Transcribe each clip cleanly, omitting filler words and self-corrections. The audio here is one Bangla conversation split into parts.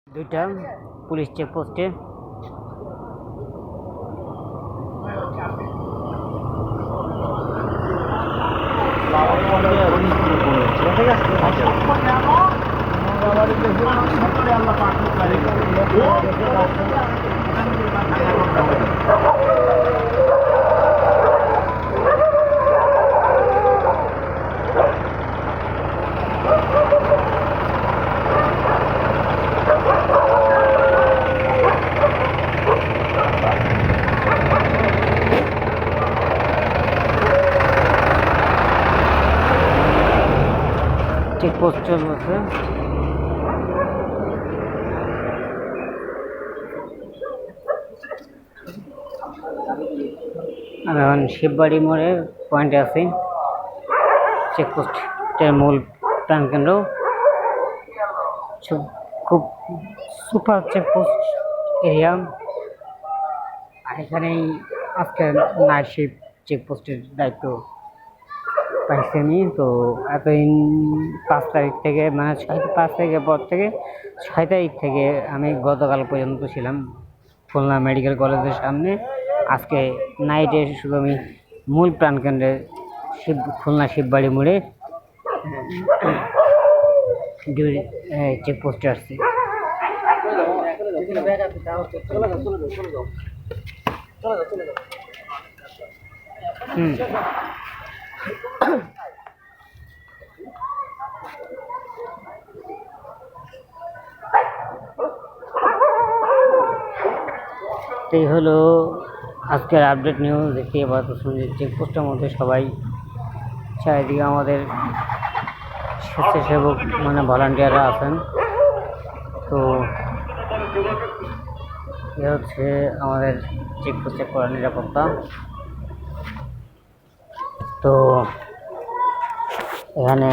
দুইটা পুলিশ চেকপোস্টে চেকপোস্ট চলছে। আমি এখন শিববাড়ি মোড়ে পয়েন্টে আছি। চেকপোস্টের মূল প্রাণকেন্দ্র, খুব সুপার চেকপোস্ট এরিয়া। আর এখানেই আজকে নাইট শিফট চেকপোস্টের দায়িত্ব পাইছি আমি। তো এতদিন 5 তারিখ থেকে, মানে 5 তারিখের পর থেকে 6 তারিখ থেকে আমি গতকাল পর্যন্ত ছিলাম খুলনা মেডিকেল কলেজের সামনে। আজকে নাইটে শুধু আমি মূল প্রাণকেন্দ্রে খুলনা শিববাড়ি মোড়ে চেকপোস্টে আসছি। এই হলো আজকের আপডেট নিউজ। দেখতে পাচ্ছেন যে চেকপোস্টের মধ্যে সবাই চারিদিকে আমাদের স্বেচ্ছাসেবক মানে ভলান্টিয়াররা আছেন। তো এ হচ্ছে আমাদের চেকপোস্টে করা নিরাপত্তা। তো এখানে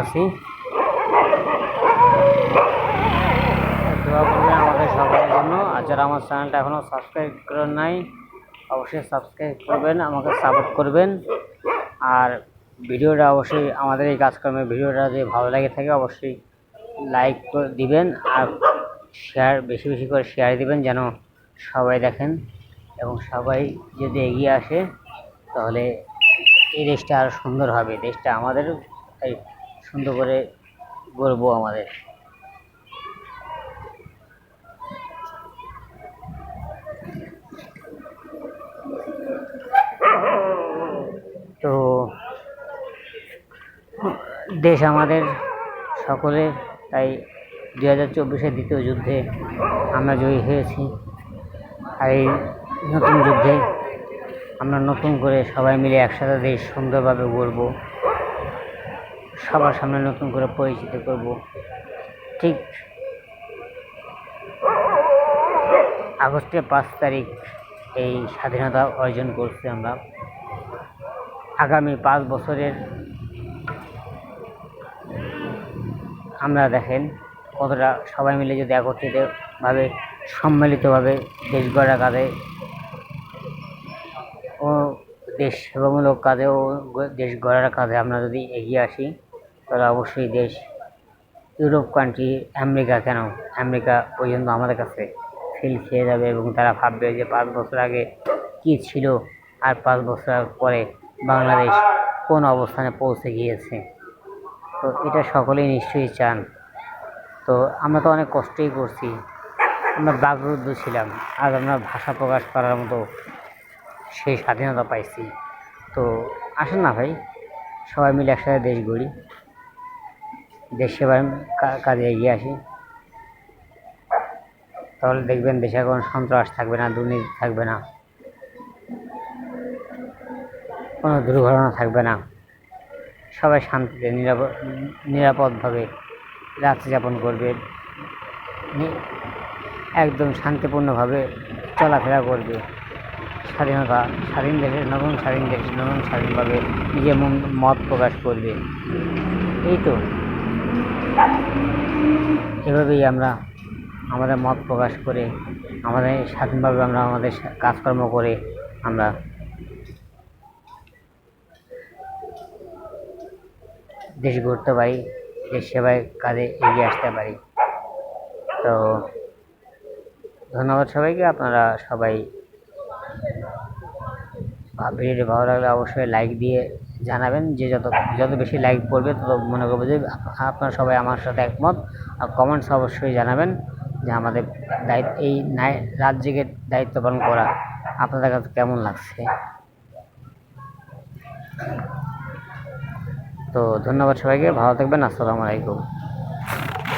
আছি, দোয়া করবেন আমাদের সবার জন্য। আর যারা আমার চ্যানেলটা এখনও সাবস্ক্রাইব করেন নাই, অবশ্যই সাবস্ক্রাইব করবেন, আমাকে সাপোর্ট করবেন। আর ভিডিওটা অবশ্যই, আমাদের এই কাজকর্মের ভিডিওটা যদি ভালো লাগে থাকে অবশ্যই লাইক দিবেন, আর শেয়ার বেশি বেশি করে শেয়ার দিবেন যেন সবাই দেখেন। এবং সবাই যদি এগিয়ে আসে তাহলে এই দেশটা আরও সুন্দর হবে। দেশটা আমাদের, তাই সুন্দর করে গড়বো আমাদের। তো দেশ আমাদের সকলের, তাই 2024-এর দ্বিতীয় যুদ্ধে আমরা জয়ী হয়েছি। আর এই নতুন যুদ্ধে আমরা নতুন করে সবাই মিলে একসাথে দেশ সুন্দরভাবে গড়ব, সবার সামনে নতুন করে পরিচিত করব। ঠিক আগস্টের 5 তারিখ এই স্বাধীনতা অর্জন করছি আমরা। আগামী 5 বছরের আমরা দেখেন কতটা সবাই মিলে যদি একত্রিতভাবে সম্মিলিতভাবে দেশ গড়ার কাজে ও দেশ সেবামূলক কাজে ও দেশ গড়ার কাজে আমরা যদি এগিয়ে আসি, তাহলে অবশ্যই দেশ ইউরোপ কান্ট্রি, আমেরিকা পর্যন্ত আমাদের কাছে ফিল খেয়ে যাবে। এবং তারা ভাববে যে 5 বছর আগে কী ছিল আর 5 বছর পরে বাংলাদেশ কোন অবস্থানে পৌঁছে গিয়েছে। তো এটা সকলেই নিশ্চয়ই চান। তো আমরা তো অনেক কষ্টই করছি, আমরা বাকরুদ্ধ ছিলাম, আজ আমরা ভাষা প্রকাশ করার মতো সেই স্বাধীনতা পাইছি। তো আসেন না ভাই, সবাই মিলে একসাথে দেশ গড়ি, দেশ সেবার কাজে এগিয়ে আসি। তাহলে দেখবেন দেশে কোনো সন্ত্রাস থাকবে না, দুর্নীতি থাকবে না, কোনো দুর্ঘটনা থাকবে না। সবাই শান্তিতে নিরাপদভাবে রাত্রি যাপন করবে, একদম শান্তিপূর্ণভাবে চলাফেরা করবে। স্বাধীন দেশের নতুন স্বাধীনভাবে নিজের মত প্রকাশ করবে। এই তো এভাবেই আমরা আমাদের মত প্রকাশ করে, আমাদের স্বাধীনভাবে আমরা আমাদের কাজকর্ম করে আমরা দেশ গড়তে পারি। দেশ সেবায় কাজে এগিয়ে আসতে পারি। তো ধন্যবাদ সবাইকে। আপনারা সবাই ভিডিওটি ভালো লাগলে অবশ্যই লাইক দিয়ে জানাবেন, যে যত বেশি লাইক পড়বে তত মনে করবো যে আপনারা সবাই আমার সাথে একমত। আর কমেন্টস অবশ্যই জানাবেন যে আমাদের এই রাত জেগে দায়িত্ব পালন করা আপনাদের কাছে কেমন লাগছে। তো ধন্যবাদ সবাইকে, ভালো থাকবেন, আসসালামু আলাইকুম।